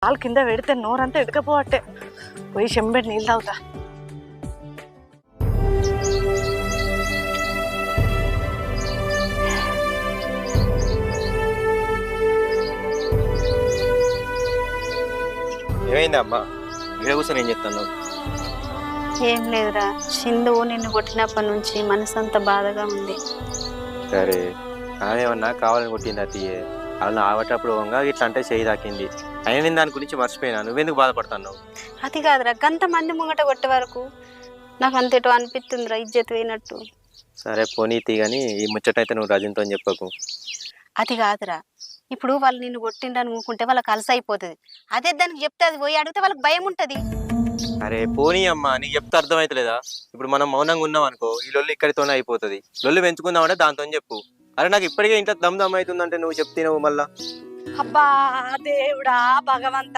కాలు కింద పెడితే నోరంతా ఎడకపోవట్టే. పోయి చెంబెట్టి నీళ్ళు తాగుతా. ఏమైందమ్మా? ఇక్కడ కూర్చొని ఏం చెప్తాను? ఏం లేదురా, సింధు నిన్ను కొట్టినప్పటి నుంచి మనసు అంతా బాధగా ఉంది. సరే, ఆమె ఏమన్నా కావాలని కొట్టింది అతియే. అలా ఆగేటప్పుడు వంగా ఇట్లా అంటే చేయి తాకింది. అయినా నేను దాని గురించి మర్చిపోయినా. నువ్వెందుకు బాధపడుతున్నావు? అది కాదురా, గంత మంది ముంగట కొట్టే వరకు నాకు అంతేటో అనిపిస్తుందిరా, ఇజ్జత్ పోయినట్టు. సరే పోనీతి కానీ ఈ ముచ్చటైతే నువ్వు రజంతో చెప్పకు. అది కాదురా, ఇప్పుడు వాళ్ళు నిన్ను కొట్టిండని ఊకుంటే వాళ్ళకి అలస అయిపోతుంది. అదే దానికి చెప్తే అది పోయి అడిగితే వాళ్ళకి భయం ఉంటుంది. అరే పోనీ అమ్మా, నీకు చెప్తే అర్థమవుతలేదా? ఇప్పుడు మనం మౌనంగా ఉన్నాం అనుకో, ఈ లొల్లు ఇక్కడితోనే అయిపోతుంది. లొల్లు పెంచుకుందామంటే దాంతో చెప్పు. అరే నాకు ఇప్పటికే ఇంట్లో దమ్ అవుతుందంటే నువ్వు చెప్తున్నావు మళ్ళా. అబ్బా దేవుడా భగవంత,